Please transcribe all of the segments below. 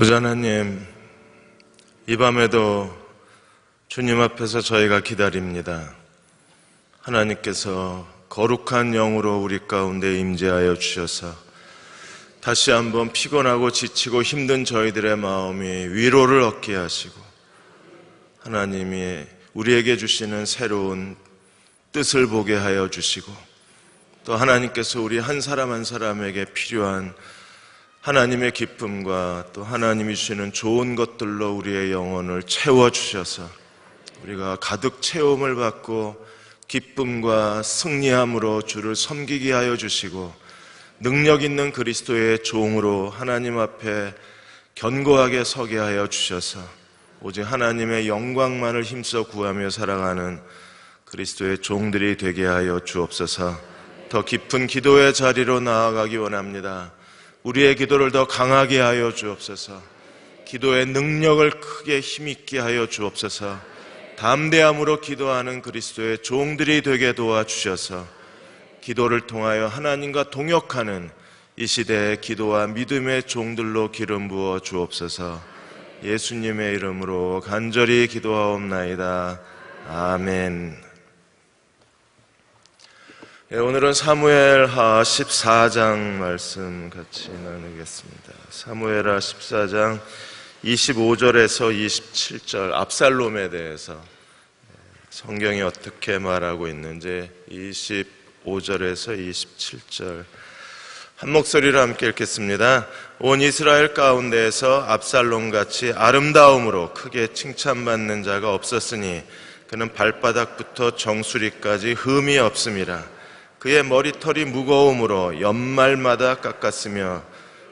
아버지 하나님, 이 밤에도 주님 앞에서 저희가 기다립니다. 하나님께서 거룩한 영으로 우리 가운데 임재하여 주셔서 다시 한번 피곤하고 지치고 힘든 저희들의 마음이 위로를 얻게 하시고, 하나님이 우리에게 주시는 새로운 뜻을 보게 하여 주시고, 또 하나님께서 우리 한 사람 한 사람에게 필요한 하나님의 기쁨과 또 하나님이 주시는 좋은 것들로 우리의 영혼을 채워주셔서 우리가 가득 채움을 받고 기쁨과 승리함으로 주를 섬기게 하여 주시고, 능력 있는 그리스도의 종으로 하나님 앞에 견고하게 서게 하여 주셔서 오직 하나님의 영광만을 힘써 구하며 살아가는 그리스도의 종들이 되게 하여 주옵소서. 더 깊은 기도의 자리로 나아가기 원합니다. 우리의 기도를 더 강하게 하여 주옵소서. 기도의 능력을 크게 힘있게 하여 주옵소서. 담대함으로 기도하는 그리스도의 종들이 되게 도와주셔서 기도를 통하여 하나님과 동역하는 이 시대의 기도와 믿음의 종들로 기름 부어 주옵소서. 예수님의 이름으로 간절히 기도하옵나이다. 아멘. 오늘은 사무엘하 14장 말씀 같이 나누겠습니다. 사무엘하 14장 25절에서 27절, 압살롬에 대해서 성경이 어떻게 말하고 있는지 25절에서 27절 한 목소리로 함께 읽겠습니다. 온 이스라엘 가운데에서 압살롬같이 아름다움으로 크게 칭찬받는 자가 없었으니 그는 발바닥부터 정수리까지 흠이 없음이라. 그의 머리털이 무거움으로 연말마다 깎았으며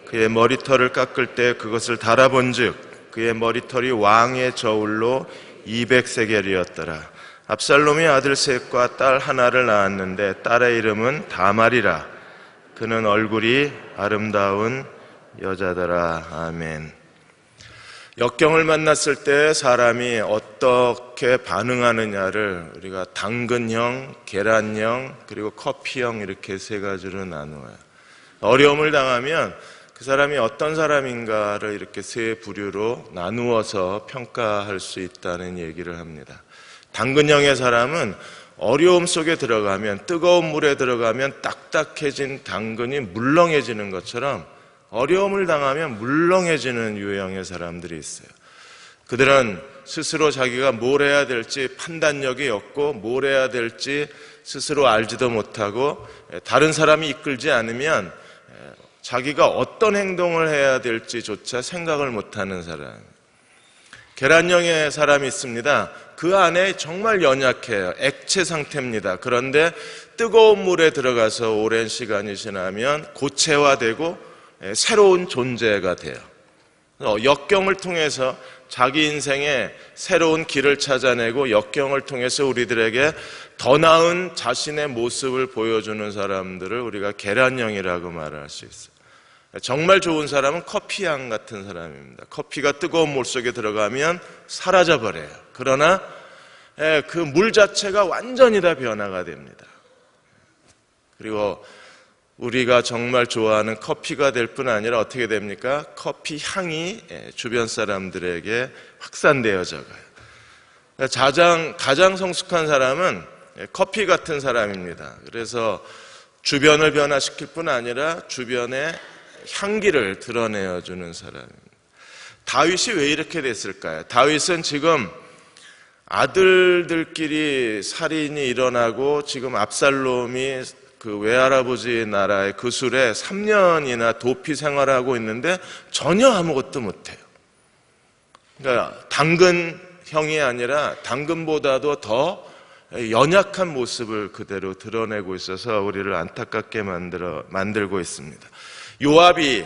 그의 머리털을 깎을 때 그것을 달아본즉 그의 머리털이 왕의 저울로 200세겔이었더라. 압살롬이 아들 셋과 딸 하나를 낳았는데 딸의 이름은 다말이라. 그는 얼굴이 아름다운 여자더라. 아멘. 역경을 만났을 때 사람이 어떻게 반응하느냐를 우리가 당근형, 계란형, 그리고 커피형 이렇게 세 가지로 나누어요. 어려움을 당하면 그 사람이 어떤 사람인가를 이렇게 세 부류로 나누어서 평가할 수 있다는 얘기를 합니다. 당근형의 사람은 어려움 속에 들어가면, 뜨거운 물에 들어가면 딱딱해진 당근이 물렁해지는 것처럼 어려움을 당하면 물렁해지는 유형의 사람들이 있어요. 그들은 스스로 자기가 뭘 해야 될지 판단력이 없고 뭘 해야 될지 스스로 알지도 못하고 다른 사람이 이끌지 않으면 자기가 어떤 행동을 해야 될지조차 생각을 못하는 사람. 계란형의 사람이 있습니다. 그 안에 정말 연약해요. 액체 상태입니다. 그런데 뜨거운 물에 들어가서 오랜 시간이 지나면 고체화되고 새로운 존재가 돼요. 역경을 통해서 자기 인생에 새로운 길을 찾아내고 역경을 통해서 우리들에게 더 나은 자신의 모습을 보여주는 사람들을 우리가 계란형이라고 말할 수 있어요. 정말 좋은 사람은 커피향 같은 사람입니다. 커피가 뜨거운 물 속에 들어가면 사라져버려요. 그러나 그 물 자체가 완전히 다 변화가 됩니다. 그리고 우리가 정말 좋아하는 커피가 될 뿐 아니라 어떻게 됩니까? 커피 향이 주변 사람들에게 확산되어져 가요. 가장 성숙한 사람은 커피 같은 사람입니다. 그래서 주변을 변화시킬 뿐 아니라 주변의 향기를 드러내어주는 사람입니다. 다윗이 왜 이렇게 됐을까요? 다윗은 지금 아들들끼리 살인이 일어나고 지금 압살롬이 그 외할아버지 나라의 그술에 3년이나 도피 생활을 하고 있는데 전혀 아무것도 못해요. 그러니까 당근형이 아니라 당근보다도 더 연약한 모습을 그대로 드러내고 있어서 우리를 안타깝게 만들고 있습니다. 요압이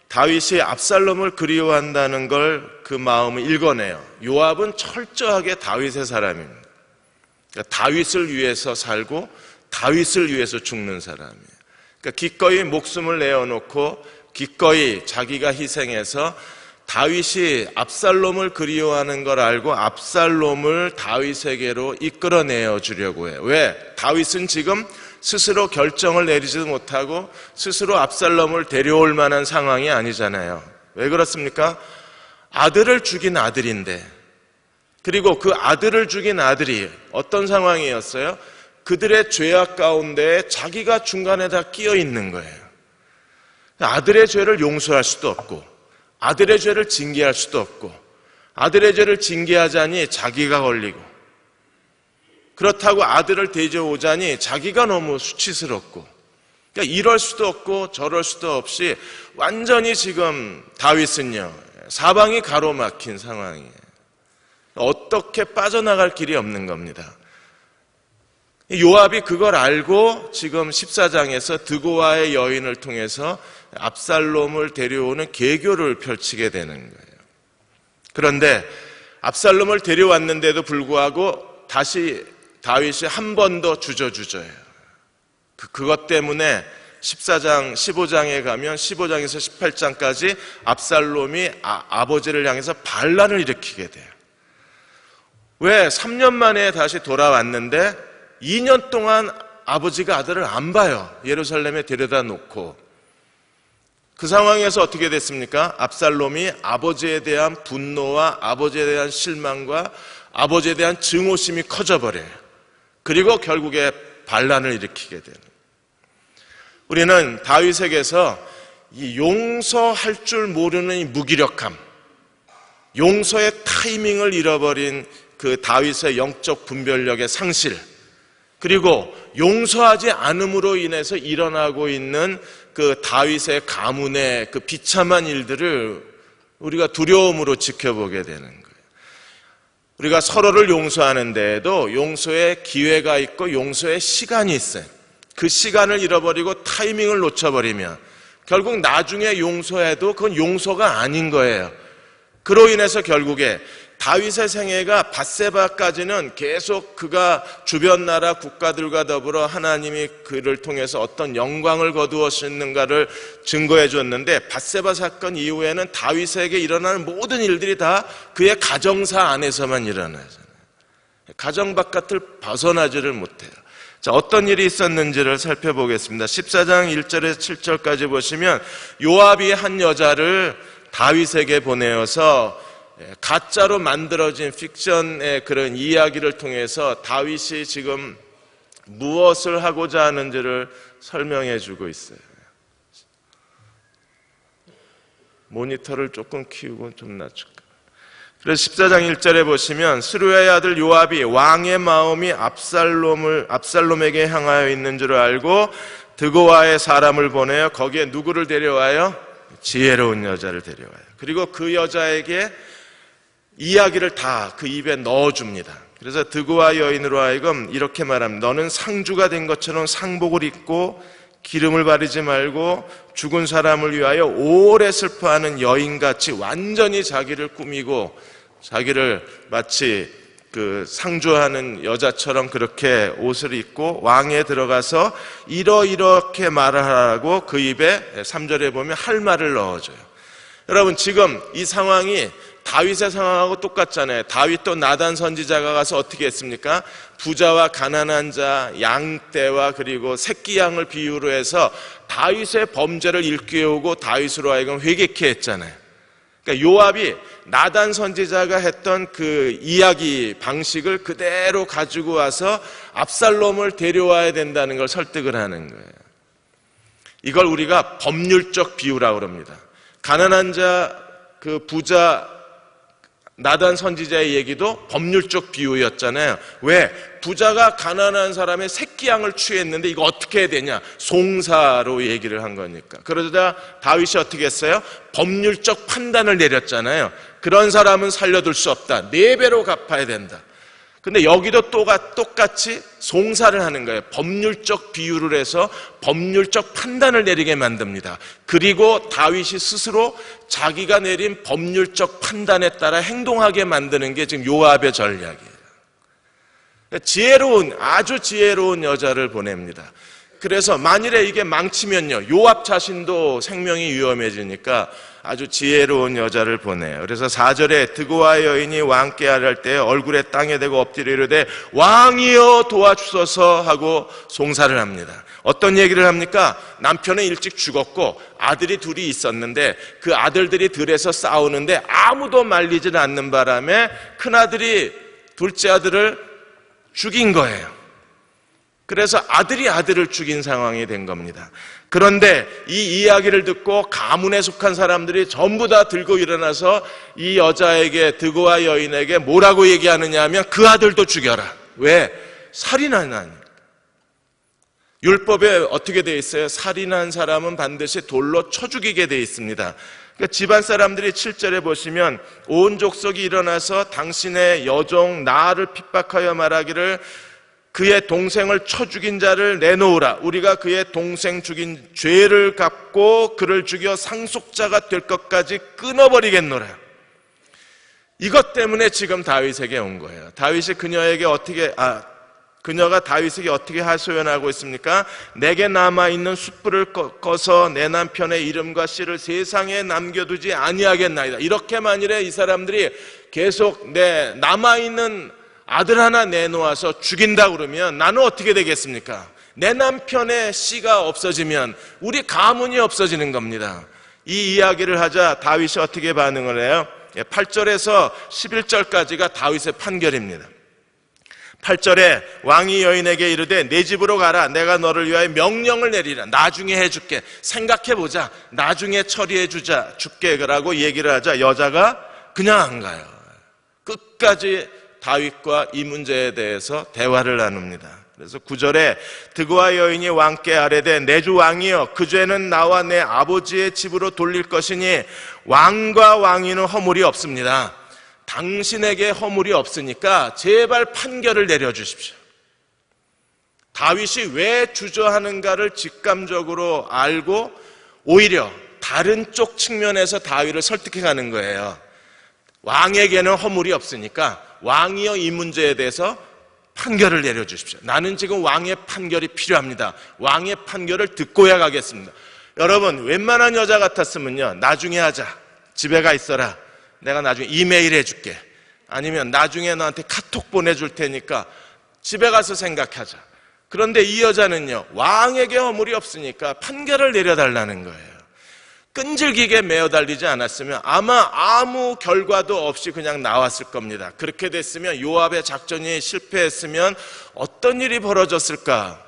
다윗이 압살롬을 그리워한다는 걸 그 마음을 읽어내요. 요압은 철저하게 다윗의 사람입니다. 그러니까 다윗을 위해서 살고 다윗을 위해서 죽는 사람이에요. 그러니까 기꺼이 목숨을 내어놓고 기꺼이 자기가 희생해서 다윗이 압살롬을 그리워하는 걸 알고 압살롬을 다윗에게로 이끌어내어 주려고 해요. 왜? 다윗은 지금 스스로 결정을 내리지도 못하고 스스로 압살롬을 데려올 만한 상황이 아니잖아요. 왜 그렇습니까? 아들을 죽인 아들인데, 그리고 그 아들을 죽인 아들이 어떤 상황이었어요? 그들의 죄악 가운데 자기가 중간에 다 끼어 있는 거예요. 아들의 죄를 용서할 수도 없고, 아들의 죄를 징계할 수도 없고, 아들의 죄를 징계하자니 자기가 걸리고, 그렇다고 아들을 대접하자니 자기가 너무 수치스럽고, 그러니까 이럴 수도 없고 저럴 수도 없이 완전히 지금 다윗은요, 사방이 가로막힌 상황이에요. 어떻게 빠져나갈 길이 없는 겁니다. 요압이 그걸 알고 지금 14장에서 드고아의 여인을 통해서 압살롬을 데려오는 계교를 펼치게 되는 거예요. 그런데 압살롬을 데려왔는데도 불구하고 다시 다윗이 한 번 더 주저주저해요. 그것 때문에 14장, 15장에 가면 15장에서 18장까지 압살롬이 아버지를 향해서 반란을 일으키게 돼요. 왜? 3년 만에 다시 돌아왔는데 2년 동안 아버지가 아들을 안 봐요. 예루살렘에 데려다 놓고. 그 상황에서 어떻게 됐습니까? 압살롬이 아버지에 대한 분노와 아버지에 대한 실망과 아버지에 대한 증오심이 커져버려요. 그리고 결국에 반란을 일으키게 되는. 우리는 다윗에게서 이 용서할 줄 모르는 이 무기력함, 용서의 타이밍을 잃어버린 그 다윗의 영적 분별력의 상실, 그리고 용서하지 않음으로 인해서 일어나고 있는 그 다윗의 가문의 그 비참한 일들을 우리가 두려움으로 지켜보게 되는 거예요. 우리가 서로를 용서하는 데에도 용서의 기회가 있고 용서의 시간이 있어요. 그 시간을 잃어버리고 타이밍을 놓쳐버리면 결국 나중에 용서해도 그건 용서가 아닌 거예요. 그로 인해서 결국에 다윗의 생애가 밧세바까지는 계속 그가 주변 나라 국가들과 더불어 하나님이 그를 통해서 어떤 영광을 거두었는가를 증거해 줬는데, 밧세바 사건 이후에는 다윗에게 일어나는 모든 일들이 다 그의 가정사 안에서만 일어나잖아요. 가정 바깥을 벗어나지를 못해요. 자, 어떤 일이 있었는지를 살펴보겠습니다. 14장 1절에서 7절까지 보시면 요압이 한 여자를 다윗에게 보내어서 가짜로 만들어진 픽션의 그런 이야기를 통해서 다윗이 지금 무엇을 하고자 하는지를 설명해 주고 있어요. 모니터를 조금 키우고 좀 낮출까. 그래서 14장 1절에 보시면 스루야의 아들 요압이 왕의 마음이 압살롬에게 향하여 있는 줄 알고 드고아의 사람을 보내어 거기에 누구를 데려와요? 지혜로운 여자를 데려와요. 그리고 그 여자에게 이야기를 다 그 입에 넣어줍니다. 그래서 드고아 여인으로 하여금 이렇게 말합니다. 너는 상주가 된 것처럼 상복을 입고 기름을 바르지 말고 죽은 사람을 위하여 오래 슬퍼하는 여인같이 완전히 자기를 꾸미고 자기를 마치 그 상주하는 여자처럼 그렇게 옷을 입고 왕에 들어가서 이렇게 말을 하라고 그 입에 3절에 보면 할 말을 넣어줘요. 여러분, 지금 이 상황이 다윗의 상황하고 똑같잖아요. 다윗도 나단 선지자가 가서 어떻게 했습니까? 부자와 가난한 자, 양떼와 그리고 새끼 양을 비유로 해서 다윗의 범죄를 일깨우고 다윗으로 하여금 회개케 했잖아요. 그러니까 요압이 나단 선지자가 했던 그 이야기 방식을 그대로 가지고 와서 압살롬을 데려와야 된다는 걸 설득을 하는 거예요. 이걸 우리가 법률적 비유라고 합니다. 가난한 자, 그 부자 나단 선지자의 얘기도 법률적 비유였잖아요. 왜? 부자가 가난한 사람의 새끼 양을 취했는데 이거 어떻게 해야 되냐? 송사로 얘기를 한 거니까. 그러자 다윗이 어떻게 했어요? 법률적 판단을 내렸잖아요. 그런 사람은 살려둘 수 없다. 4배로 갚아야 된다. 근데 여기도 똑같이 송사를 하는 거예요. 법률적 비유를 해서 법률적 판단을 내리게 만듭니다. 그리고 다윗이 스스로 자기가 내린 법률적 판단에 따라 행동하게 만드는 게 지금 요압의 전략이에요. 아주 지혜로운 여자를 보냅니다. 그래서 만일에 이게 망치면요, 요압 자신도 생명이 위험해지니까 아주 지혜로운 여자를 보내요. 그래서 4절에 드고와 여인이 왕께 아뢰할 때 얼굴에 땅에 대고 엎드려 이르되 왕이여 도와주소서 하고 송사를 합니다. 어떤 얘기를 합니까? 남편은 일찍 죽었고 아들이 둘이 있었는데 그 아들들이 들에서 싸우는데 아무도 말리질 않는 바람에 큰아들이 둘째 아들을 죽인 거예요. 그래서 아들이 아들을 죽인 상황이 된 겁니다. 그런데 이 이야기를 듣고 가문에 속한 사람들이 전부 다 들고 일어나서 이 여자에게, 드고와 여인에게 뭐라고 얘기하느냐 하면 그 아들도 죽여라. 왜? 살인하나니. 율법에 어떻게 되어 있어요? 살인한 사람은 반드시 돌로 쳐 죽이게 되어 있습니다. 그러니까 집안 사람들이 7절에 보시면 온 족속이 일어나서 당신의 여종 나를 핍박하여 말하기를 그의 동생을 쳐 죽인 자를 내놓으라. 우리가 그의 동생 죽인 죄를 갚고 그를 죽여 상속자가 될 것까지 끊어버리겠노라. 이것 때문에 지금 다윗에게 온 거예요. 다윗이 그녀가 다윗에게 어떻게 하소연하고 있습니까? 내게 남아있는 숯불을 꺼서 내 남편의 이름과 씨를 세상에 남겨두지 아니하겠나이다. 이렇게 만일에 이 사람들이 계속 내 남아있는 아들 하나 내놓아서 죽인다 그러면 나는 어떻게 되겠습니까? 내 남편의 씨가 없어지면 우리 가문이 없어지는 겁니다. 이 이야기를 하자 다윗이 어떻게 반응을 해요? 8절에서 11절까지가 다윗의 판결입니다. 8절에 왕이 여인에게 이르되 내 집으로 가라. 내가 너를 위하여 명령을 내리라. 나중에 해줄게. 생각해보자. 나중에 처리해주자. 줄게. 라고 얘기를 하자 여자가 그냥 안 가요. 끝까지 다윗과 이 문제에 대해서 대화를 나눕니다. 그래서 9절에 드고와 여인이 왕께 아뢰되 내 주 왕이여 그 죄는 나와 내 아버지의 집으로 돌릴 것이니 왕과 왕위는 허물이 없습니다. 당신에게 허물이 없으니까 제발 판결을 내려주십시오. 다윗이 왜 주저하는가를 직감적으로 알고 오히려 다른 쪽 측면에서 다윗을 설득해가는 거예요. 왕에게는 허물이 없으니까 왕이여 이 문제에 대해서 판결을 내려주십시오. 나는 지금 왕의 판결이 필요합니다. 왕의 판결을 듣고야 가겠습니다. 여러분, 웬만한 여자 같았으면요, 나중에 하자. 집에 가 있어라. 내가 나중에 이메일 해줄게. 아니면 나중에 너한테 카톡 보내줄 테니까 집에 가서 생각하자. 그런데 이 여자는요, 왕에게 허물이 없으니까 판결을 내려달라는 거예요. 끈질기게 매어달리지 않았으면 아마 아무 결과도 없이 그냥 나왔을 겁니다. 그렇게 됐으면 요압의 작전이 실패했으면 어떤 일이 벌어졌을까?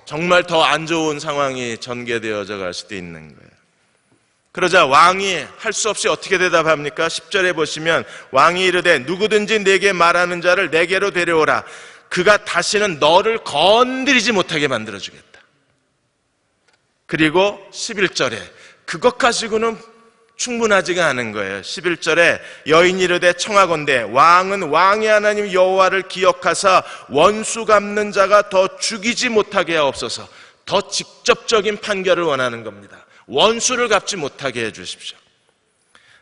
정말 더 안 좋은 상황이 전개되어져 갈 수도 있는 거예요. 그러자 왕이 할 수 없이 어떻게 대답합니까? 10절에 보시면 왕이 이르되 누구든지 내게 말하는 자를 내게로 데려오라. 그가 다시는 너를 건드리지 못하게 만들어주겠다. 그리고 11절에 그것 가지고는 충분하지가 않은 거예요. 11절에 여인이 이르되 청하건대 왕은 왕의 하나님 여호와를 기억하사 원수 갚는 자가 더 죽이지 못하게 하옵소서. 더 직접적인 판결을 원하는 겁니다. 원수를 갚지 못하게 해주십시오.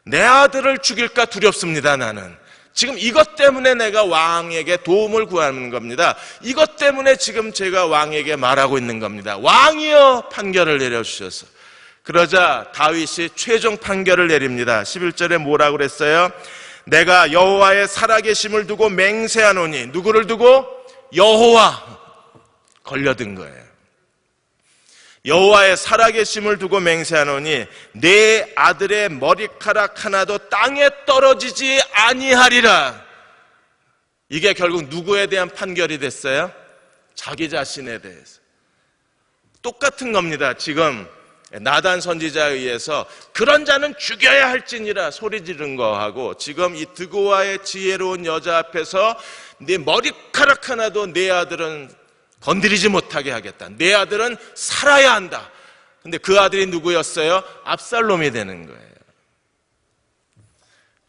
내 아들을 죽일까 두렵습니다. 나는 지금 이것 때문에 내가 왕에게 도움을 구하는 겁니다. 이것 때문에 지금 제가 왕에게 말하고 있는 겁니다. 왕이여 판결을 내려주셔서. 그러자 다윗이 최종 판결을 내립니다. 11절에 뭐라고 그랬어요? 내가 여호와의 살아계심을 두고 맹세하노니. 누구를 두고? 여호와. 걸려든 거예요. 여호와의 살아계심을 두고 맹세하노니 내 아들의 머리카락 하나도 땅에 떨어지지 아니하리라. 이게 결국 누구에 대한 판결이 됐어요? 자기 자신에 대해서. 똑같은 겁니다. 지금 나단 선지자에 의해서 그런 자는 죽여야 할지니라 소리 지른 거하고 지금 이 드고와의 지혜로운 여자 앞에서 네 머리카락 하나도 내 아들은 건드리지 못하게 하겠다. 내 아들은 살아야 한다. 근데 그 아들이 누구였어요? 압살롬이 되는 거예요.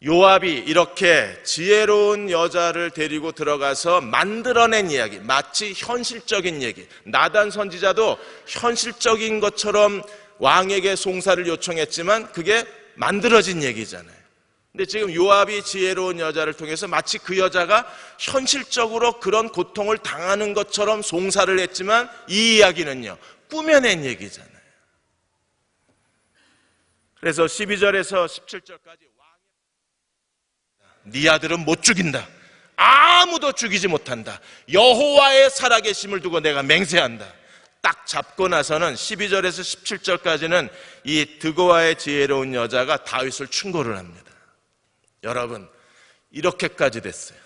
요압이 이렇게 지혜로운 여자를 데리고 들어가서 만들어낸 이야기, 마치 현실적인 얘기. 나단 선지자도 현실적인 것처럼 왕에게 송사를 요청했지만 그게 만들어진 얘기잖아요. 근데 지금 요압이 지혜로운 여자를 통해서 마치 그 여자가 현실적으로 그런 고통을 당하는 것처럼 송사를 했지만 이 이야기는요, 꾸며낸 얘기잖아요. 그래서 12절에서 17절까지 네 아들은 못 죽인다. 아무도 죽이지 못한다. 여호와의 살아계심을 두고 내가 맹세한다. 딱 잡고 나서는 12절에서 17절까지는 이 드고아의 지혜로운 여자가 다윗을 충고를 합니다. 여러분, 이렇게까지 됐어요.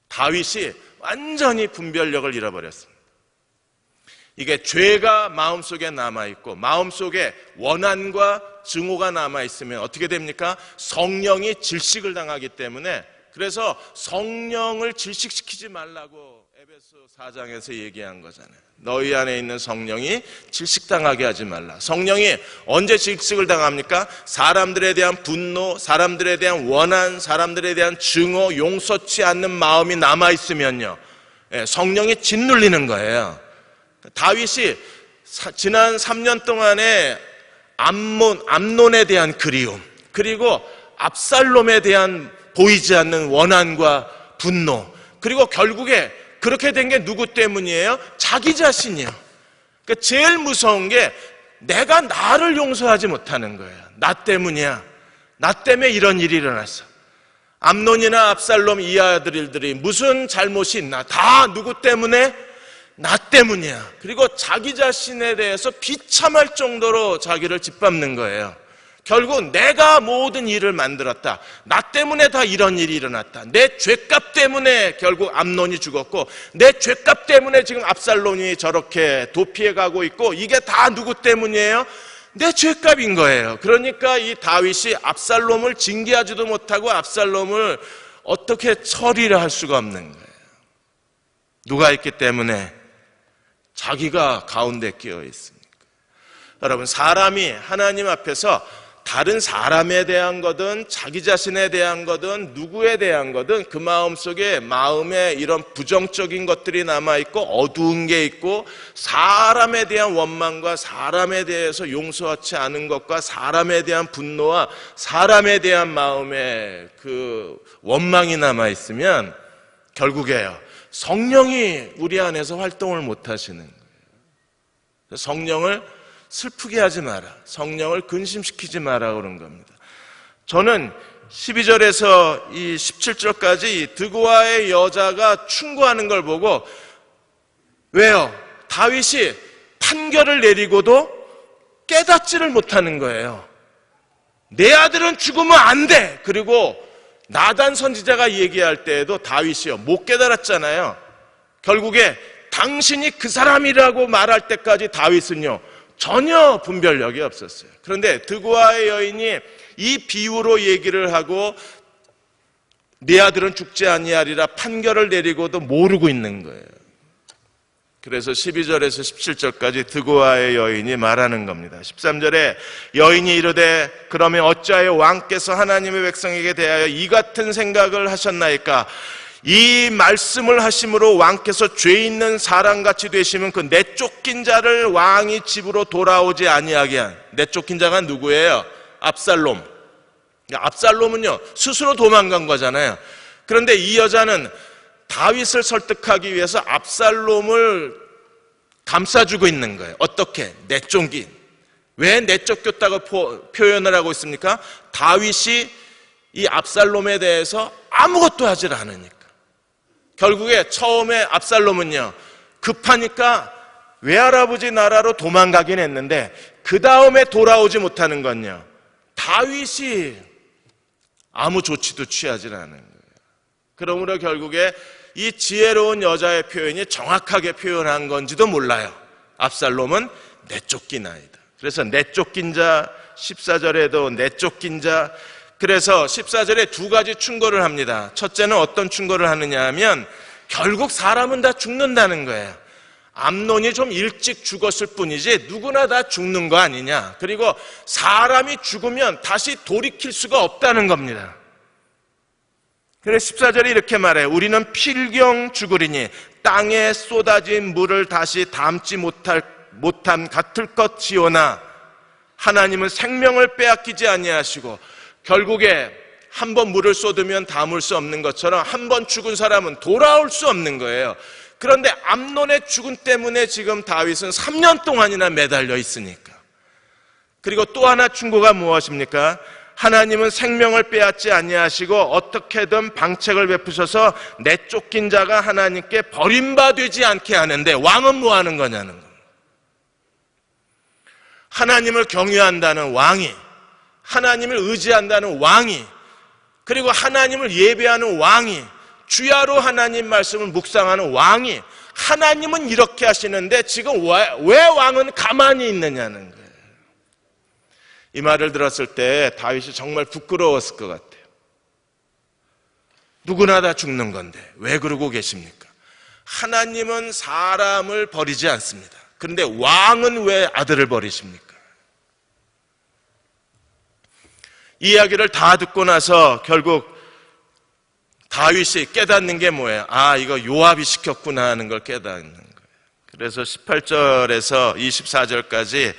다윗이 완전히 분별력을 잃어버렸습니다. 이게 죄가 마음속에 남아있고 마음속에 원한과 증오가 남아있으면 어떻게 됩니까? 성령이 질식을 당하기 때문에, 그래서 성령을 질식시키지 말라고 에베소 4장에서 얘기한 거잖아요. 너희 안에 있는 성령이 질식당하게 하지 말라. 성령이 언제 질식을 당합니까? 사람들에 대한 분노, 사람들에 대한 원한, 사람들에 대한 증오, 용서치 않는 마음이 남아있으면요, 성령이 짓눌리는 거예요. 다윗이 지난 3년 동안에 암논에 대한 그리움, 그리고 압살롬에 대한 보이지 않는 원한과 분노, 그리고 결국에 그렇게 된 게 누구 때문이에요? 자기 자신이요. 그러니까 제일 무서운 게 내가 나를 용서하지 못하는 거예요. 나 때문이야. 나 때문에 이런 일이 일어났어. 암논이나 압살롬 이 아들들이 무슨 잘못이 있나? 다 누구 때문에? 나 때문이야. 그리고 자기 자신에 대해서 비참할 정도로 자기를 짓밟는 거예요. 결국 내가 모든 일을 만들었다. 나 때문에 다 이런 일이 일어났다. 내 죄값 때문에 결국 암논이 죽었고, 내 죄값 때문에 지금 압살롬이 저렇게 도피해 가고 있고, 이게 다 누구 때문이에요? 내 죄값인 거예요. 그러니까 이 다윗이 압살롬을 징계하지도 못하고 압살롬을 어떻게 처리를 할 수가 없는 거예요. 누가 있기 때문에? 자기가 가운데 끼어 있으니까. 여러분, 사람이 하나님 앞에서 다른 사람에 대한 거든 자기 자신에 대한 거든 누구에 대한 거든 그 마음속에 마음에 이런 부정적인 것들이 남아있고 어두운 게 있고, 사람에 대한 원망과 사람에 대해서 용서하지 않은 것과 사람에 대한 분노와 사람에 대한 마음에 그 원망이 남아있으면 결국에요, 성령이 우리 안에서 활동을 못 하시는 거예요. 성령을 슬프게 하지 마라. 성령을 근심시키지 마라 그런 겁니다. 저는 12절에서 이 17절까지 드고아의 여자가 충고하는 걸 보고, 왜요? 다윗이 판결을 내리고도 깨닫지를 못하는 거예요. 내 아들은 죽으면 안 돼. 그리고 나단 선지자가 얘기할 때에도 다윗이요, 못 깨달았잖아요. 결국에 당신이 그 사람이라고 말할 때까지 다윗은요, 전혀 분별력이 없었어요. 그런데 드고아의 여인이 이 비유로 얘기를 하고 네 아들은 죽지 아니하리라 판결을 내리고도 모르고 있는 거예요. 그래서 12절에서 17절까지 드고아의 여인이 말하는 겁니다. 13절에 여인이 이르되 그러면 어찌하여 왕께서 하나님의 백성에게 대하여 이 같은 생각을 하셨나이까? 이 말씀을 하심으로 왕께서 죄 있는 사람같이 되시면 그 내쫓긴 자를 왕이 집으로 돌아오지 아니하게 한, 내쫓긴 자가 누구예요? 압살롬. 압살롬은요, 스스로 도망간 거잖아요. 그런데 이 여자는 다윗을 설득하기 위해서 압살롬을 감싸주고 있는 거예요. 어떻게? 내쫓긴. 왜 내쫓겼다고 표현을 하고 있습니까? 다윗이 이 압살롬에 대해서 아무것도 하질 않으니까. 결국에 처음에 압살롬은요, 급하니까 외할아버지 나라로 도망가긴 했는데 그 다음에 돌아오지 못하는 건요, 다윗이 아무 조치도 취하지 않은 거예요. 그러므로 결국에 이 지혜로운 여자의 표현이 정확하게 표현한 건지도 몰라요. 압살롬은 내쫓긴 아이다. 그래서 내쫓긴 자, 14절에도 내쫓긴 자. 그래서 14절에 두 가지 충고를 합니다. 첫째는 어떤 충고를 하느냐 하면 결국 사람은 다 죽는다는 거예요. 암논이 좀 일찍 죽었을 뿐이지 누구나 다 죽는 거 아니냐. 그리고 사람이 죽으면 다시 돌이킬 수가 없다는 겁니다. 그래서 14절에 이렇게 말해요. 우리는 필경 죽으리니 땅에 쏟아진 물을 다시 담지 못함 같을 것이오나 하나님은 생명을 빼앗기지 아니하시고 결국에 한 번 물을 쏟으면 담을 수 없는 것처럼 한 번 죽은 사람은 돌아올 수 없는 거예요. 그런데 암논의 죽음 때문에 지금 다윗은 3년 동안이나 매달려 있으니까. 그리고 또 하나 충고가 무엇입니까? 하나님은 생명을 빼앗지 아니하시고 어떻게든 방책을 베푸셔서 내쫓긴 자가 하나님께 버림받지 않게 하는데 왕은 뭐 하는 거냐는 겁니다. 하나님을 경외한다는 왕이, 하나님을 의지한다는 왕이, 그리고 하나님을 예배하는 왕이, 주야로 하나님 말씀을 묵상하는 왕이, 하나님은 이렇게 하시는데 지금 왜 왕은 가만히 있느냐는 거예요. 이 말을 들었을 때 다윗이 정말 부끄러웠을 것 같아요. 누구나 다 죽는 건데 왜 그러고 계십니까? 하나님은 사람을 버리지 않습니다. 그런데 왕은 왜 아들을 버리십니까? 이 이야기를 다 듣고 나서 결국 다윗이 깨닫는 게 뭐예요? 아, 이거 요압이 시켰구나 하는 걸 깨닫는 거예요. 그래서 18절에서 24절까지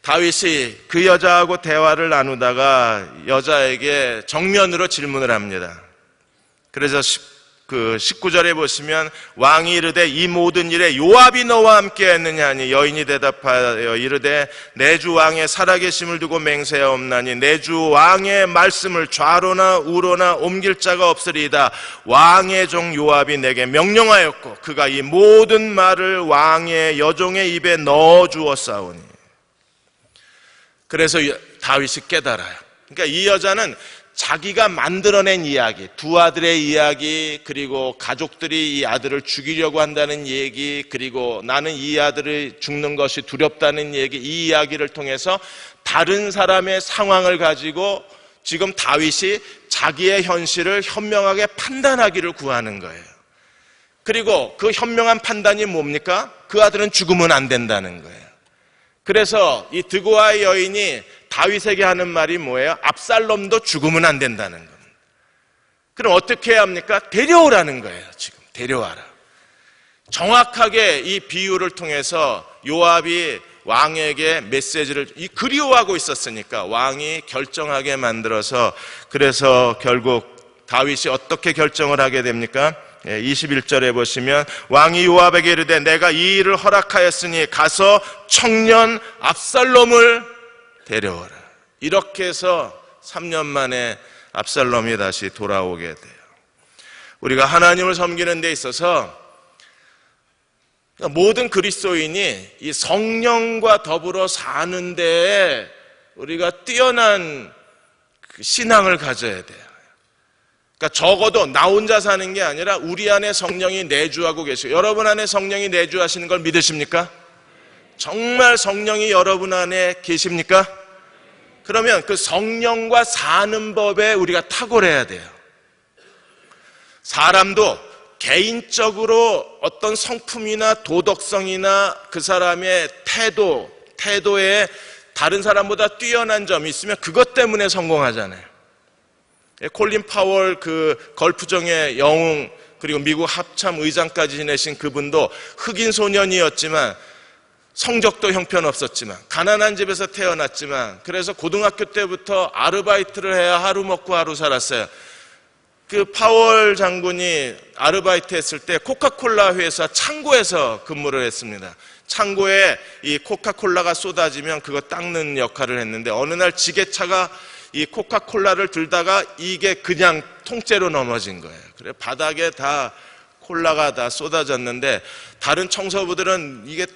다윗이 그 여자하고 대화를 나누다가 여자에게 정면으로 질문을 합니다. 그래서 19절에 보시면 왕이 이르되 이 모든 일에 요압이 너와 함께 했느냐 하니 여인이 대답하여 이르되 내 주 왕의 살아계심을 두고 맹세하옵나니 내 주 왕의 말씀을 좌로나 우로나 옮길 자가 없으리이다. 왕의 종 요압이 내게 명령하였고 그가 이 모든 말을 왕의 여종의 입에 넣어 주었사오니. 그래서 다윗이 깨달아요. 그러니까 이 여자는 자기가 만들어낸 이야기, 두 아들의 이야기, 그리고 가족들이 이 아들을 죽이려고 한다는 얘기, 그리고 나는 이 아들이 죽는 것이 두렵다는 얘기, 이 이야기를 통해서 다른 사람의 상황을 가지고 지금 다윗이 자기의 현실을 현명하게 판단하기를 구하는 거예요. 그리고 그 현명한 판단이 뭡니까? 그 아들은 죽으면 안 된다는 거예요. 그래서 이 드고아의 여인이 다윗에게 하는 말이 뭐예요? 압살롬도 죽으면 안 된다는 겁니다. 그럼 어떻게 해야 합니까? 데려오라는 거예요. 지금 데려와라. 정확하게 이 비유를 통해서 요압이 왕에게 메시지를 그리워하고 있었으니까 왕이 결정하게 만들어서, 그래서 결국 다윗이 어떻게 결정을 하게 됩니까? 21절에 보시면 왕이 요압에게 이르되 내가 이 일을 허락하였으니 가서 청년 압살롬을 데려오라. 이렇게 해서 3년 만에 압살롬이 다시 돌아오게 돼요. 우리가 하나님을 섬기는 데 있어서 모든 그리스도인이 이 성령과 더불어 사는 데에 우리가 뛰어난 신앙을 가져야 돼요. 그러니까 적어도 나 혼자 사는 게 아니라 우리 안에 성령이 내주하고 계시고, 여러분 안에 성령이 내주하시는 걸 믿으십니까? 정말 성령이 여러분 안에 계십니까? 그러면 그 성령과 사는 법에 우리가 탁월해야 돼요. 사람도 개인적으로 어떤 성품이나 도덕성이나 그 사람의 태도에 다른 사람보다 뛰어난 점이 있으면 그것 때문에 성공하잖아요. 콜린 파월 그 걸프정의 영웅, 그리고 미국 합참 의장까지 지내신 그분도 흑인 소년이었지만 성적도 형편없었지만 가난한 집에서 태어났지만 그래서 고등학교 때부터 아르바이트를 해야 하루 먹고 하루 살았어요. 그 파월 장군이 아르바이트 했을 때 코카콜라 회사 창고에서 근무를 했습니다. 창고에 이 코카콜라가 쏟아지면 그거 닦는 역할을 했는데 어느 날 지게차가 이 코카콜라를 들다가 이게 그냥 통째로 넘어진 거예요. 그래 바닥에 다 콜라가 다 쏟아졌는데 다른 청소부들은 이게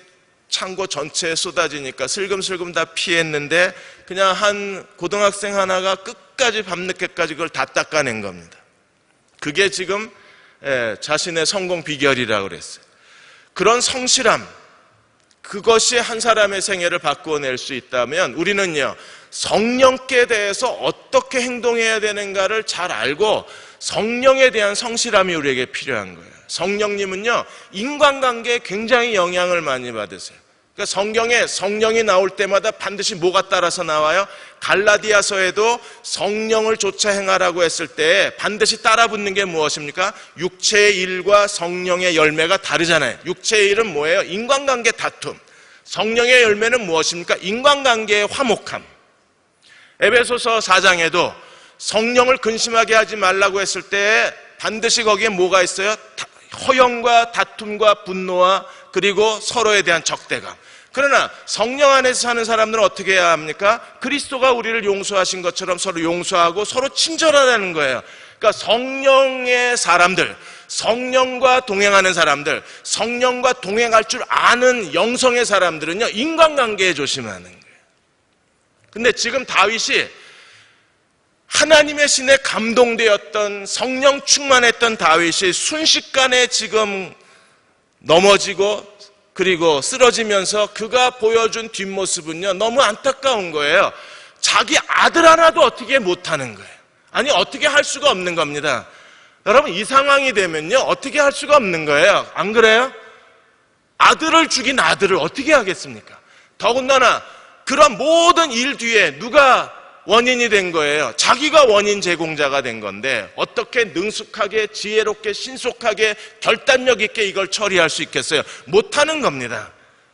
창고 전체에 쏟아지니까 슬금슬금 다 피했는데 그냥 한 고등학생 하나가 끝까지 밤늦게까지 그걸 다 닦아낸 겁니다. 그게 지금 자신의 성공 비결이라고 그랬어요. 그런 성실함, 그것이 한 사람의 생애를 바꾸어낼 수 있다면 우리는요, 성령께 대해서 어떻게 행동해야 되는가를 잘 알고 성령에 대한 성실함이 우리에게 필요한 거예요. 성령님은요, 인간관계에 굉장히 영향을 많이 받으세요. 그러니까 성경에 성령이 나올 때마다 반드시 뭐가 따라서 나와요? 갈라디아서에도 성령을 좇아 행하라고 했을 때 반드시 따라붙는 게 무엇입니까? 육체의 일과 성령의 열매가 다르잖아요. 육체의 일은 뭐예요? 인간관계 다툼. 성령의 열매는 무엇입니까? 인간관계의 화목함. 에베소서 4장에도 성령을 근심하게 하지 말라고 했을 때 반드시 거기에 뭐가 있어요? 허영과 다툼과 분노와 그리고 서로에 대한 적대감. 그러나 성령 안에서 사는 사람들은 어떻게 해야 합니까? 그리스도가 우리를 용서하신 것처럼 서로 용서하고 서로 친절하라는 거예요. 그러니까 성령의 사람들, 성령과 동행하는 사람들, 성령과 동행할 줄 아는 영성의 사람들은요, 인간관계에 조심하는 거예요. 근데 지금 다윗이 하나님의 신에 감동되었던, 성령 충만했던 다윗이 순식간에 지금 넘어지고 그리고 쓰러지면서 그가 보여준 뒷모습은요, 너무 안타까운 거예요. 자기 아들 하나도 어떻게 못하는 거예요. 아니, 어떻게 할 수가 없는 겁니다. 여러분, 이 상황이 되면요, 어떻게 할 수가 없는 거예요. 안 그래요? 아들을 죽인 아들을 어떻게 하겠습니까? 더군다나 그런 모든 일 뒤에 누가 원인이 된 거예요. 자기가 원인 제공자가 된 건데 어떻게 능숙하게, 지혜롭게, 신속하게, 결단력 있게 이걸 처리할 수 있겠어요? 못하는 겁니다.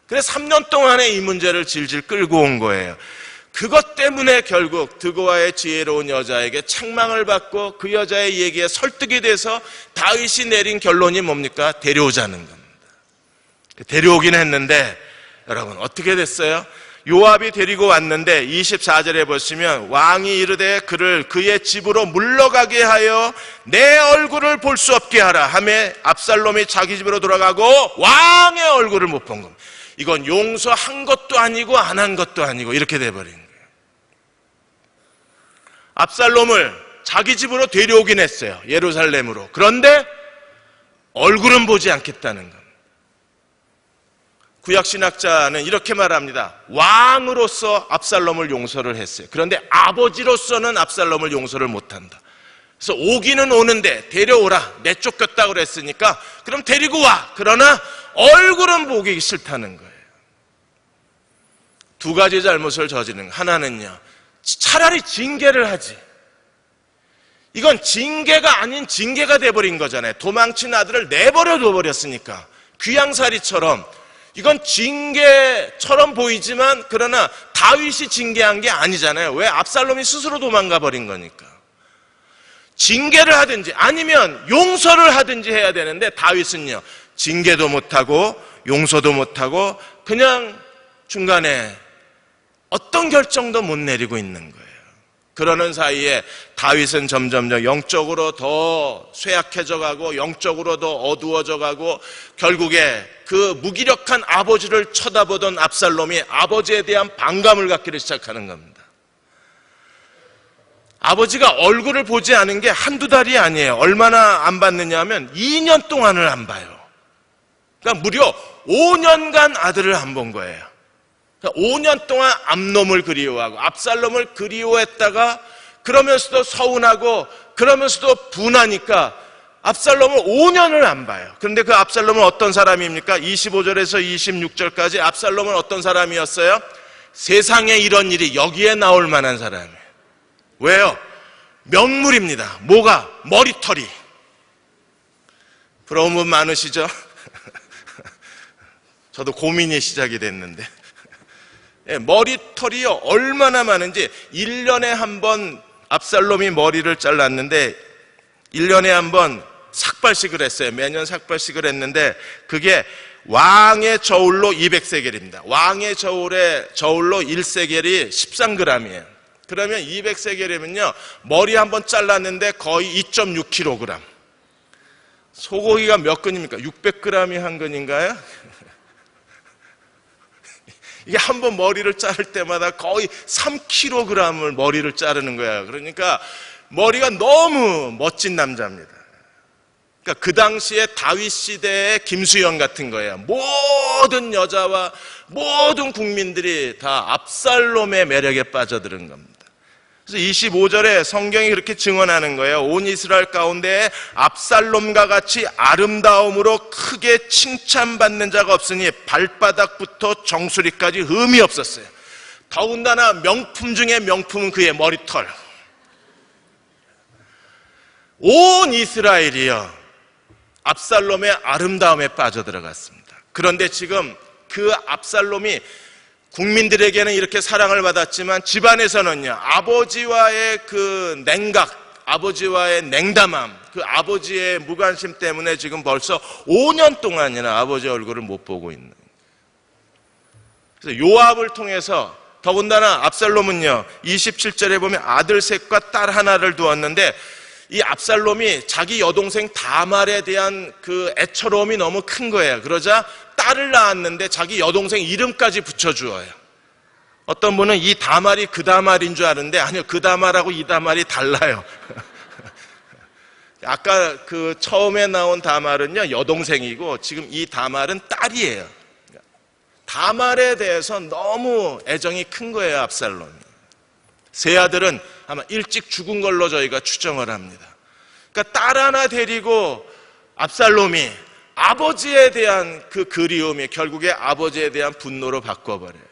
그래서 3년 동안에 이 문제를 질질 끌고 온 거예요. 그것 때문에 결국 드고아의 지혜로운 여자에게 책망을 받고 그 여자의 얘기에 설득이 돼서 다윗이 내린 결론이 뭡니까? 데려오자는 겁니다. 데려오긴 했는데 여러분 어떻게 됐어요? 요압이 데리고 왔는데 24절에 보시면 왕이 이르되 그를 그의 집으로 물러가게 하여 내 얼굴을 볼 수 없게 하라 하며 압살롬이 자기 집으로 돌아가고 왕의 얼굴을 못 본 겁니다. 이건 용서한 것도 아니고 안 한 것도 아니고 이렇게 돼버린 거예요. 압살롬을 자기 집으로 데려오긴 했어요. 예루살렘으로. 그런데 얼굴은 보지 않겠다는 겁니다. 구약신학자는 이렇게 말합니다. 왕으로서 압살롬을 용서를 했어요. 그런데 아버지로서는 압살롬을 용서를 못한다. 그래서 오기는 오는데 데려오라. 내쫓겼다고 그랬으니까 그럼 데리고 와. 그러나 얼굴은 보기 싫다는 거예요. 두 가지 잘못을 저지른 하나는요, 차라리 징계를 하지. 이건 징계가 아닌 징계가 돼버린 거잖아요. 도망친 아들을 내버려 둬버렸으니까. 귀양살이처럼. 이건 징계처럼 보이지만 그러나 다윗이 징계한 게 아니잖아요. 왜? 압살롬이 스스로 도망가 버린 거니까. 징계를 하든지 아니면 용서를 하든지 해야 되는데 다윗은요, 징계도 못하고 용서도 못하고 그냥 중간에 어떤 결정도 못 내리고 있는 거예요. 그러는 사이에 다윗은 점점 영적으로 더 쇠약해져 가고 영적으로 더 어두워져 가고 결국에 그 무기력한 아버지를 쳐다보던 압살롬이 아버지에 대한 반감을 갖기를 시작하는 겁니다. 아버지가 얼굴을 보지 않은 게 한두 달이 아니에요. 얼마나 안 봤느냐 하면 2년 동안을 안 봐요. 그러니까 무려 5년간 아들을 안 본 거예요. 5년 동안 암놈을 그리워하고 압살롬을 그리워했다가 그러면서도 서운하고 그러면서도 분하니까 압살롬을 5년을 안 봐요. 그런데 그 압살롬은 어떤 사람입니까? 25절에서 26절까지 압살롬은 어떤 사람이었어요? 세상에 이런 일이 여기에 나올 만한 사람이에요. 왜요? 명물입니다. 뭐가? 머리털이. 부러운 분 많으시죠? 저도 고민이 시작이 됐는데 머리털이요 얼마나 많은지 1년에 한 번 압살롬이 머리를 잘랐는데 1년에 한 번 삭발식을 했어요. 매년 삭발식을 했는데 그게 왕의 저울로 200세겔입니다. 왕의 저울로 1세겔이 13g이에요. 그러면 200세겔이면요 머리 한 번 잘랐는데 거의 2.6kg. 소고기가 몇 근입니까? 600g이 한 근인가요? 이게 한 번 머리를 자를 때마다 거의 3kg을 머리를 자르는 거야. 그러니까 머리가 너무 멋진 남자입니다. 그러니까 그 당시에 다윗 시대의 김수영 같은 거예요. 모든 여자와 모든 국민들이 다 압살롬의 매력에 빠져드는 겁니다. 그래서 25절에 성경이 그렇게 증언하는 거예요. 온 이스라엘 가운데 압살롬과 같이 아름다움으로 크게 칭찬받는 자가 없으니 발바닥부터 정수리까지 흠이 없었어요. 더군다나 명품 중에 명품은 그의 머리털. 온 이스라엘이요 압살롬의 아름다움에 빠져들어갔습니다. 그런데 지금 그 압살롬이 국민들에게는 이렇게 사랑을 받았지만 집안에서는요, 아버지와의 그 냉각, 아버지와의 냉담함, 그 아버지의 무관심 때문에 지금 벌써 5년 동안이나 아버지 얼굴을 못 보고 있는. 그래서 요압을 통해서, 더군다나 압살롬은요 27절에 보면 아들 셋과 딸 하나를 두었는데, 이 압살롬이 자기 여동생 다말에 대한 그 애처로움이 너무 큰 거예요. 그러자 딸을 낳았는데 자기 여동생 이름까지 붙여주어요. 어떤 분은 이 다말이 그 다말인 줄 아는데, 아니요, 그 다말하고 이 다말이 달라요. 아까 그 처음에 나온 다말은요 여동생이고, 지금 이 다말은 딸이에요. 다말에 대해서 너무 애정이 큰 거예요, 압살롬이. 세 아들은 아마 일찍 죽은 걸로 저희가 추정을 합니다. 그러니까 딸 하나 데리고 압살롬이 아버지에 대한 그 그리움이 결국에 아버지에 대한 분노로 바꿔버려요.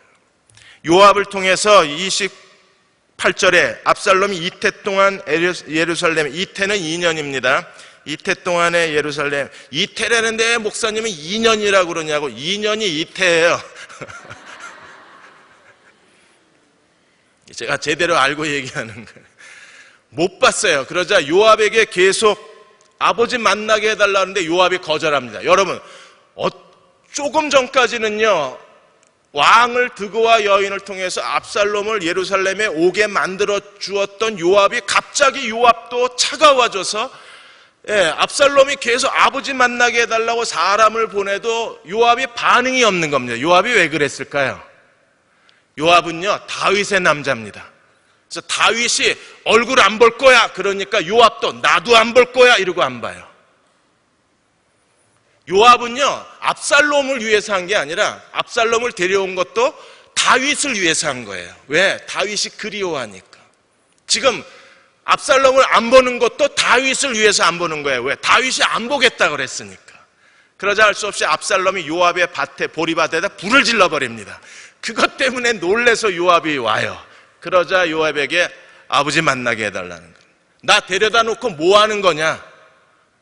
요압을 통해서 28절에 압살롬이 이태 동안 예루살렘, 이태는 2년입니다. 이태 동안의 예루살렘, 이태라는데 목사님은 2년이라고 그러냐고. 2년이 이태예요. 제가 제대로 알고 얘기하는 거예요. 못 봤어요. 그러자 요압에게 계속 아버지 만나게 해달라는데 요압이 거절합니다. 여러분, 조금 전까지는요 왕을 드고와 여인을 통해서 압살롬을 예루살렘에 오게 만들어 주었던 요압이 갑자기 요압도 차가워져서, 압살롬이 계속 아버지 만나게 해달라고 사람을 보내도 요압이 반응이 없는 겁니다. 요압이 왜 그랬을까요? 요압은요 다윗의 남자입니다. 그래서 다윗이 얼굴 안 볼 거야 그러니까 요압도 나도 안 볼 거야 이러고 안 봐요. 요압은요 압살롬을 위해서 한 게 아니라 압살롬을 데려온 것도 다윗을 위해서 한 거예요. 왜? 다윗이 그리워하니까. 지금 압살롬을 안 보는 것도 다윗을 위해서 안 보는 거예요. 왜? 다윗이 안 보겠다 그랬으니까. 그러자 할 수 없이 압살롬이 요압의 밭에, 보리밭에다 불을 질러버립니다. 그것 때문에 놀래서 요압이 와요. 그러자 요압에게 아버지 만나게 해달라는 거예요. 나 데려다 놓고 뭐 하는 거냐?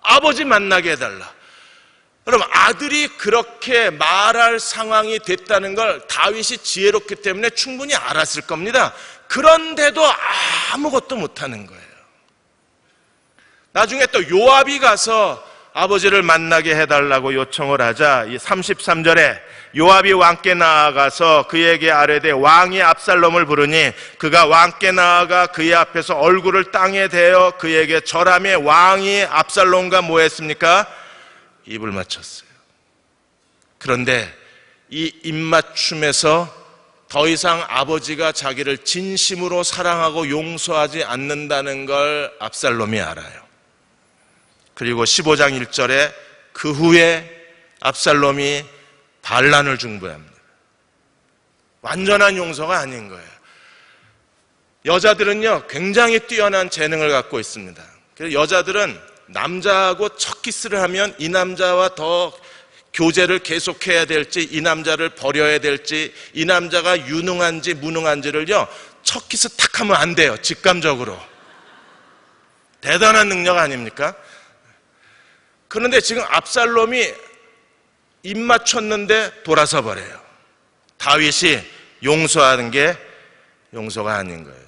아버지 만나게 해달라. 그럼 아들이 그렇게 말할 상황이 됐다는 걸 다윗이 지혜롭기 때문에 충분히 알았을 겁니다. 그런데도 아무것도 못하는 거예요. 나중에 또 요압이 가서 아버지를 만나게 해달라고 요청을 하자, 이 33절에 요압이 왕께 나아가서 그에게 아뢰되 왕이 압살롬을 부르니 그가 왕께 나아가 그의 앞에서 얼굴을 땅에 대어 그에게 절하며 왕이 압살롬과 뭐 했습니까? 입을 맞췄어요. 그런데 이 입맞춤에서 더 이상 아버지가 자기를 진심으로 사랑하고 용서하지 않는다는 걸 압살롬이 알아요. 그리고 15장 1절에 그 후에 압살롬이 반란을 중보합니다. 완전한 용서가 아닌 거예요. 여자들은요 굉장히 뛰어난 재능을 갖고 있습니다. 그래서 여자들은 남자하고 첫 키스를 하면 이 남자와 더 교제를 계속해야 될지, 이 남자를 버려야 될지, 이 남자가 유능한지 무능한지를요 첫 키스 탁 하면 안 돼요. 직감적으로. 대단한 능력 아닙니까? 그런데 지금 압살롬이 입 맞췄는데 돌아서 버려요. 다윗이 용서하는 게 용서가 아닌 거예요.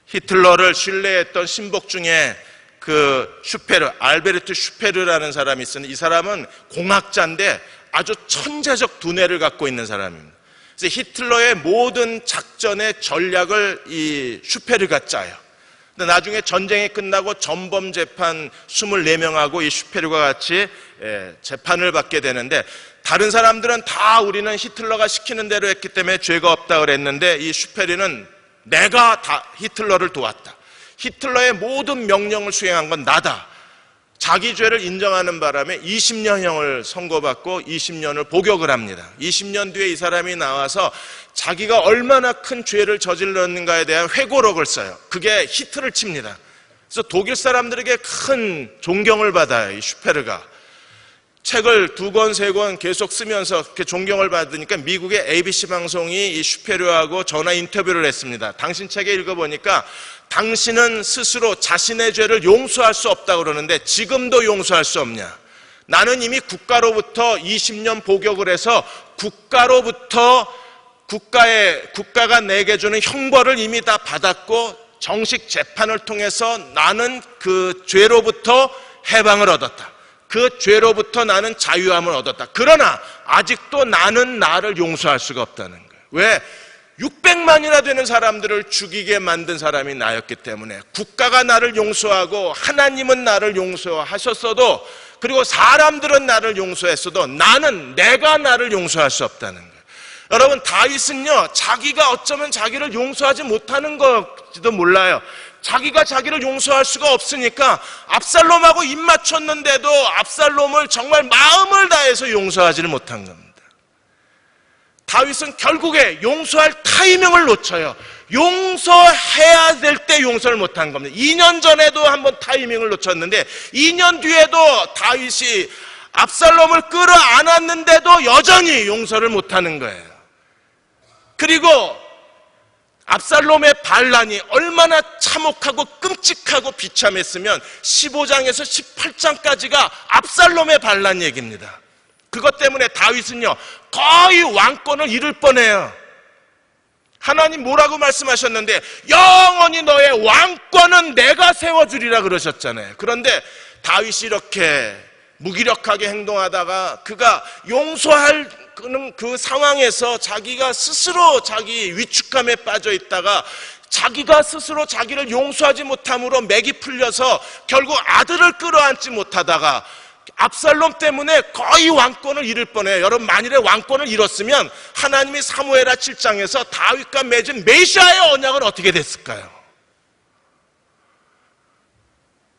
히틀러를 신뢰했던 신복 중에 그 슈페르, 알베르트 슈페르라는 사람이 있었는데, 이 사람은 공학자인데 아주 천재적 두뇌를 갖고 있는 사람입니다. 그래서 히틀러의 모든 작전의 전략을 이 슈페르가 짜요. 근데 나중에 전쟁이 끝나고 전범 재판 24명하고 이 슈페르가 같이 재판을 받게 되는데, 다른 사람들은 다 우리는 히틀러가 시키는 대로 했기 때문에 죄가 없다 그랬는데, 이 슈페르는 내가 다 히틀러를 도왔다. 히틀러의 모든 명령을 수행한 건 나다. 자기 죄를 인정하는 바람에 20년형을 선고받고 20년을 복역을 합니다. 20년 뒤에 이 사람이 나와서 자기가 얼마나 큰 죄를 저질렀는가에 대한 회고록을 써요. 그게 히트를 칩니다. 그래서 독일 사람들에게 큰 존경을 받아요, 이 슈페르가. 책을 2권, 3권 계속 쓰면서 그렇게 존경을 받으니까 미국의 ABC 방송이 이 슈페르하고 전화 인터뷰를 했습니다. 당신 책에 읽어보니까 당신은 스스로 자신의 죄를 용서할 수 없다고 그러는데 지금도 용서할 수 없냐? 나는 이미 국가로부터 20년 복역을 해서 국가가 내게 주는 형벌을 이미 다 받았고 정식 재판을 통해서 나는 그 죄로부터 해방을 얻었다. 그 죄로부터 나는 자유함을 얻었다. 그러나 아직도 나는 나를 용서할 수가 없다는 거예요. 왜? 600만이나 되는 사람들을 죽이게 만든 사람이 나였기 때문에 국가가 나를 용서하고 하나님은 나를 용서하셨어도, 그리고 사람들은 나를 용서했어도 내가 나를 용서할 수 없다는 거예요. 여러분, 다윗은요, 자기가 어쩌면 자기를 용서하지 못하는 것지도 몰라요. 자기가 자기를 용서할 수가 없으니까 압살롬하고 입 맞췄는데도 압살롬을 정말 마음을 다해서 용서하지를 못한 겁니다. 다윗은 결국에 용서할 타이밍을 놓쳐요. 용서해야 될 때 용서를 못한 겁니다. 2년 전에도 한번 타이밍을 놓쳤는데 2년 뒤에도 다윗이 압살롬을 끌어안았는데도 여전히 용서를 못하는 거예요. 그리고 압살롬의 반란이 얼마나 참혹하고 끔찍하고 비참했으면 15장에서 18장까지가 압살롬의 반란 얘기입니다. 그것 때문에 다윗은요, 거의 왕권을 잃을 뻔해요. 하나님 뭐라고 말씀하셨는데 영원히 너의 왕권은 내가 세워주리라 그러셨잖아요. 그런데 다윗이 이렇게 무기력하게 행동하다가 그가 용서할 그 상황에서 자기가 스스로 자기 위축감에 빠져 있다가 자기가 스스로 자기를 용서하지 못함으로 맥이 풀려서 결국 아들을 끌어안지 못하다가 압살롬 때문에 거의 왕권을 잃을 뻔해요. 여러분, 만일에 왕권을 잃었으면 하나님이 사무엘하 7장에서 다윗과 맺은 메시아의 언약은 어떻게 됐을까요?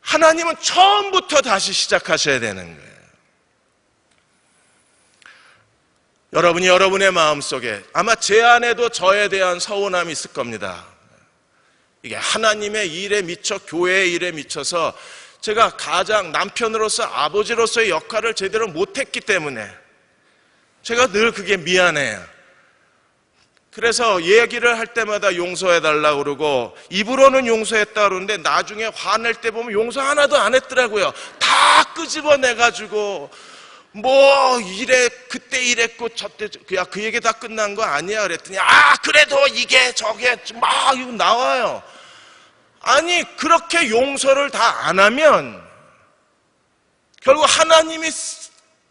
하나님은 처음부터 다시 시작하셔야 되는 거예요. 여러분이 여러분의 마음속에 아마 제 안에도 저에 대한 서운함이 있을 겁니다. 이게 하나님의 일에 미쳐, 교회의 일에 미쳐서 제가 가장 남편으로서 아버지로서의 역할을 제대로 못했기 때문에 제가 늘 그게 미안해요. 그래서 얘기를 할 때마다 용서해달라고 그러고 입으로는 용서했다 그러는데 나중에 화낼 때 보면 용서 하나도 안 했더라고요. 다 끄집어내가지고 뭐 이래 그때 이랬고 저때 야 그 얘기 다 끝난 거 아니야 그랬더니 그래도 이게 저게 막 이거 나와요. 아니 그렇게 용서를 다 안 하면 결국 하나님이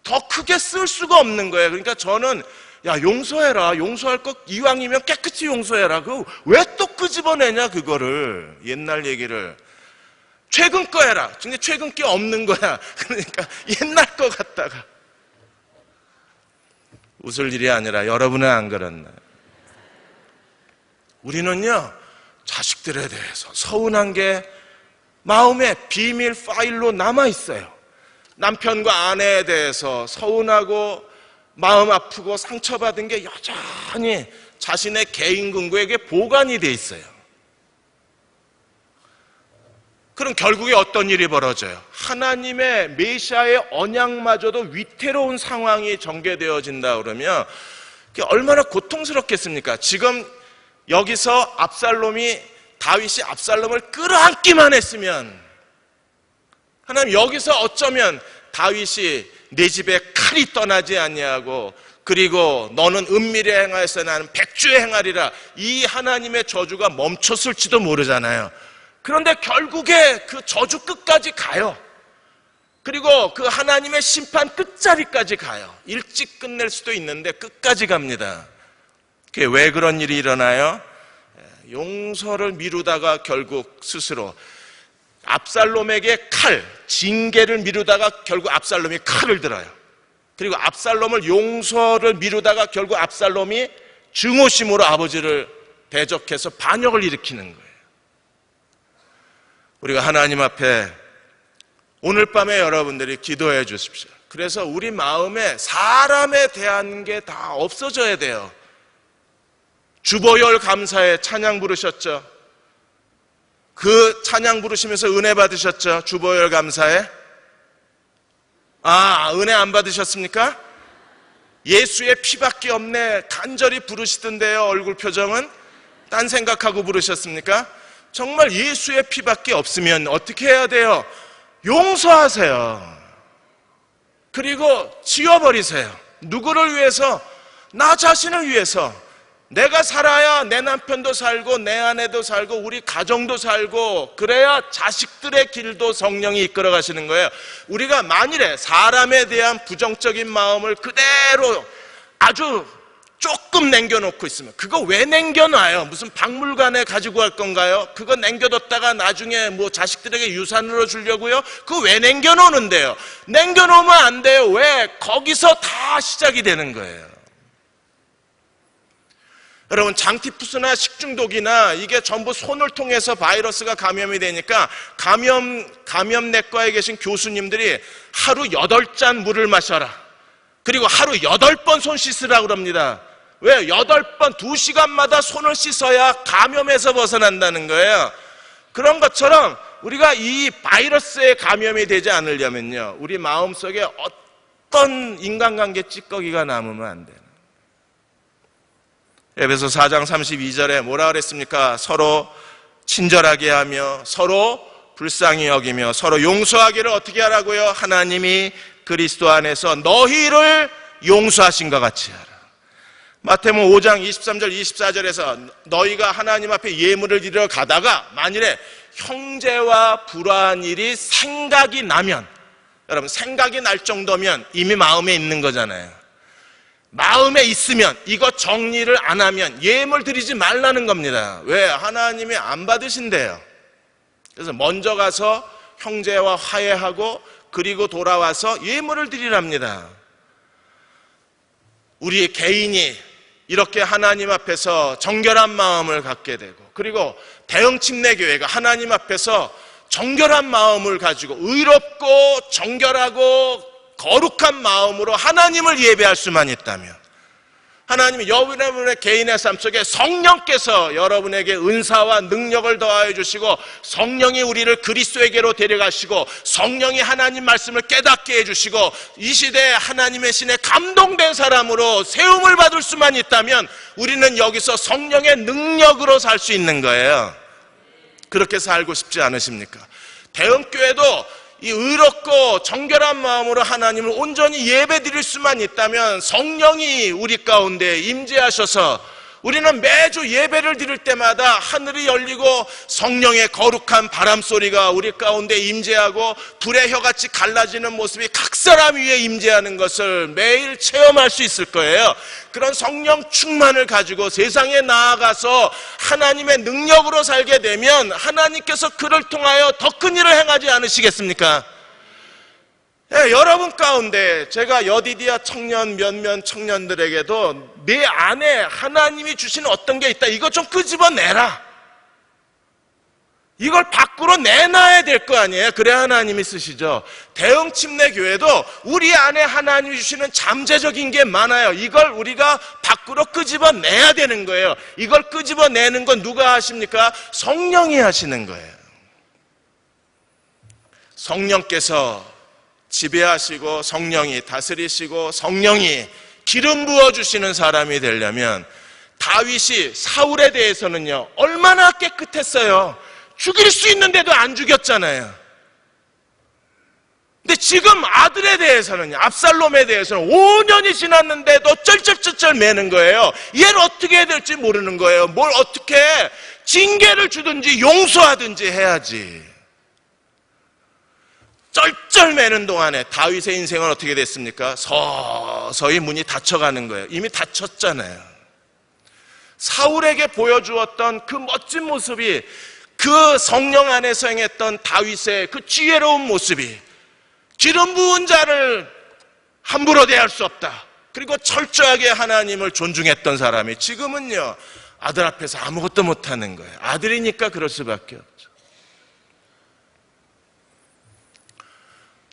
더 크게 쓸 수가 없는 거예요. 그러니까 저는 야 용서해라, 용서할 것 이왕이면 깨끗이 용서해라. 그 왜 또 끄집어내냐 그거를, 옛날 얘기를. 최근 거 해라. 근데 최근 게 없는 거야. 그러니까 옛날 거 갖다가. 웃을 일이 아니라 여러분은 안 그렇나요? 우리는요 자식들에 대해서 서운한 게 마음에 비밀 파일로 남아있어요. 남편과 아내에 대해서 서운하고 마음 아프고 상처받은 게 여전히 자신의 개인 금고에게 보관이 돼 있어요. 그럼 결국에 어떤 일이 벌어져요? 하나님의 메시아의 언약마저도 위태로운 상황이 전개되어진다 그러면 그게 얼마나 고통스럽겠습니까? 지금 여기서 다윗이 압살롬을 끌어안기만 했으면, 하나님 여기서 어쩌면 다윗이 내 집에 칼이 떠나지 아니하고 그리고 너는 은밀히 행하여서 나는 백주에 행하리라, 이 하나님의 저주가 멈췄을지도 모르잖아요. 그런데 결국에 그 저주 끝까지 가요. 그리고 그 하나님의 심판 끝자리까지 가요. 일찍 끝낼 수도 있는데 끝까지 갑니다. 그게 왜 그런 일이 일어나요? 용서를 미루다가 결국 스스로 압살롬에게 징계를 미루다가 결국 압살롬이 칼을 들어요. 그리고 압살롬을 용서를 미루다가 결국 압살롬이 증오심으로 아버지를 대적해서 반역을 일으키는 거예요. 우리가 하나님 앞에 오늘 밤에 여러분들이 기도해 주십시오. 그래서 우리 마음에 사람에 대한 게 다 없어져야 돼요. 주보열 감사에 찬양 부르셨죠? 그 찬양 부르시면서 은혜 받으셨죠? 주보열 감사에? 은혜 안 받으셨습니까? 예수의 피밖에 없네 간절히 부르시던데요. 얼굴 표정은 딴 생각하고 부르셨습니까? 정말 예수의 피밖에 없으면 어떻게 해야 돼요? 용서하세요. 그리고 지워버리세요. 누구를 위해서? 나 자신을 위해서. 내가 살아야 내 남편도 살고 내 아내도 살고 우리 가정도 살고, 그래야 자식들의 길도 성령이 이끌어 가시는 거예요. 우리가 만일에 사람에 대한 부정적인 마음을 그대로 아주 조금 남겨놓고 있으면, 그거 왜 남겨놔요? 무슨 박물관에 가지고 갈 건가요? 그거 남겨뒀다가 나중에 뭐 자식들에게 유산으로 주려고요? 그거 왜 남겨놓는데요? 남겨놓으면 안 돼요. 왜? 거기서 다 시작이 되는 거예요. 여러분, 장티푸스나 식중독이나 이게 전부 손을 통해서 바이러스가 감염이 되니까 감염내과에 계신 교수님들이 하루 8잔 물을 마셔라, 그리고 하루 8번 손 씻으라고 그럽니다. 왜? 8번 2시간마다 손을 씻어야 감염에서 벗어난다는 거예요. 그런 것처럼 우리가 이 바이러스에 감염이 되지 않으려면요, 우리 마음속에 어떤 인간관계 찌꺼기가 남으면 안 돼요. 에베소 4장 32절에 뭐라 그랬습니까? 서로 친절하게 하며 서로 불쌍히 여기며 서로 용서하기를 어떻게 하라고요? 하나님이 그리스도 안에서 너희를 용서하신 것 같이 하라. 마태복음 5장 23절 24절에서 너희가 하나님 앞에 예물을 드리러 가다가 만일에 형제와 불화한 일이 생각이 나면, 여러분, 생각이 날 정도면 이미 마음에 있는 거잖아요. 마음에 있으면 이거 정리를 안 하면 예물 드리지 말라는 겁니다. 왜? 하나님이 안 받으신대요. 그래서 먼저 가서 형제와 화해하고 그리고 돌아와서 예물을 드리랍니다. 우리 개인이 이렇게 하나님 앞에서 정결한 마음을 갖게 되고, 그리고 대형침례교회가 하나님 앞에서 정결한 마음을 가지고 의롭고 정결하고 거룩한 마음으로 하나님을 예배할 수만 있다면, 하나님이 여러분의 개인의 삶 속에 성령께서 여러분에게 은사와 능력을 더하여 주시고, 성령이 우리를 그리스도에게로 데려가시고, 성령이 하나님 말씀을 깨닫게 해주시고, 이 시대에 하나님의 신에 감동된 사람으로 세움을 받을 수만 있다면 우리는 여기서 성령의 능력으로 살 수 있는 거예요. 그렇게 살고 싶지 않으십니까? 대형교회도 이 의롭고 정결한 마음으로 하나님을 온전히 예배드릴 수만 있다면 성령이 우리 가운데 임재하셔서 우리는 매주 예배를 드릴 때마다 하늘이 열리고 성령의 거룩한 바람소리가 우리 가운데 임재하고 불의 혀같이 갈라지는 모습이 각 사람 위에 임재하는 것을 매일 체험할 수 있을 거예요. 그런 성령 충만을 가지고 세상에 나아가서 하나님의 능력으로 살게 되면 하나님께서 그를 통하여 더 큰 일을 행하지 않으시겠습니까? 예, 여러분 가운데 제가 여디디아 청년 몇몇 청년들에게도 내 안에 하나님이 주신 어떤 게 있다, 이거 좀 끄집어내라, 이걸 밖으로 내놔야 될 거 아니에요. 그래야 하나님이 쓰시죠. 대형 침례 교회도 우리 안에 하나님이 주시는 잠재적인 게 많아요. 이걸 우리가 밖으로 끄집어내야 되는 거예요. 이걸 끄집어내는 건 누가 하십니까? 성령이 하시는 거예요. 성령께서 지배하시고 성령이 다스리시고 성령이 기름 부어주시는 사람이 되려면, 다윗이 사울에 대해서는요 얼마나 깨끗했어요. 죽일 수 있는데도 안 죽였잖아요. 근데 지금 아들에 대해서는요, 압살롬에 대해서는 5년이 지났는데도 쩔쩔쩔쩔 매는 거예요. 얘를 어떻게 해야 될지 모르는 거예요. 뭘 어떻게 징계를 주든지 용서하든지 해야지. 쩔쩔 매는 동안에 다윗의 인생은 어떻게 됐습니까? 서서히 문이 닫혀가는 거예요. 이미 닫혔잖아요. 사울에게 보여주었던 그 멋진 모습이, 그 성령 안에서 행했던 다윗의 그 지혜로운 모습이, 기름 부은 자를 함부로 대할 수 없다, 그리고 철저하게 하나님을 존중했던 사람이 지금은요 아들 앞에서 아무것도 못하는 거예요. 아들이니까 그럴 수밖에 없죠.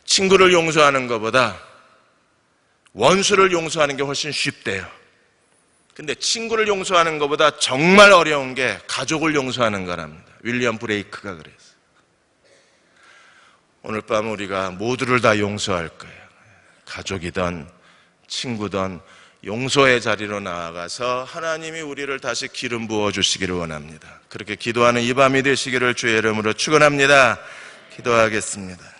친구를 용서하는 것보다 원수를 용서하는 게 훨씬 쉽대요. 근데 친구를 용서하는 것보다 정말 어려운 게 가족을 용서하는 거랍니다. 윌리엄 브레이크가 그랬어요. 오늘 밤 우리가 모두를 다 용서할 거예요. 가족이든 친구든 용서의 자리로 나아가서 하나님이 우리를 다시 기름 부어 주시기를 원합니다. 그렇게 기도하는 이 밤이 되시기를 주의 이름으로 축원합니다. 기도하겠습니다.